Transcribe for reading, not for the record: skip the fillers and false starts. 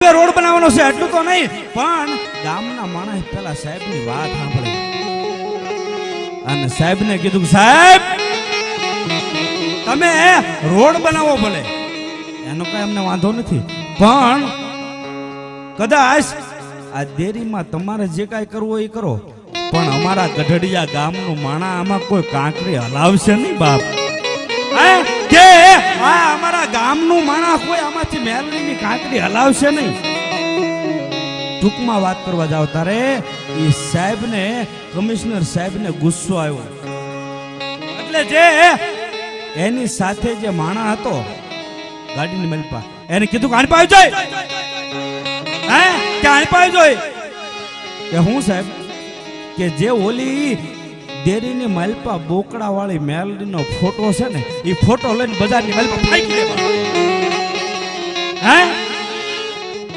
Road બનાવવાનો છે એટલું તો નહીં, પણ ગામના માણસ પેલા સાહેબની વાત સાંભળી અને સાહેબને કીધું કે સાહેબ તમે રોડ બનાવો ભલે, એનો કઈ અમને વાંધો નથી, પણ કદાચ આ દેરીમાં તમારે જે કાંઈ કરવું હોય એ કરો, પણ અમારા ગઢડિયા ગામનું માણા આમાં કોઈ કાંકરી હલાવશે નહીં બાપ. કે આ અમારા ગામનું માણસ કોઈ આમાંથી મેલડીની કાંકરી હલાવશે નહીં. ટૂંકમાં વાત કરવા જાવ તારે એ સાહેબને, કમિશનર સાહેબને ગુસ્સો આવ્યો, એટલે જે એની સાથે જે માણા હતો ગાડીની મેલપા, એને કીધું કે આની પાસે જોઈ, હે કે આની પાસે જોઈ કે હું સાહેબ કે જે ઓલી દેરીની માલપા બોકડા વાળી મેલડીનો ફોટો છે ને, એ ફોટો લઈને બજારની માલપા ફાંકી દેવાનો. હે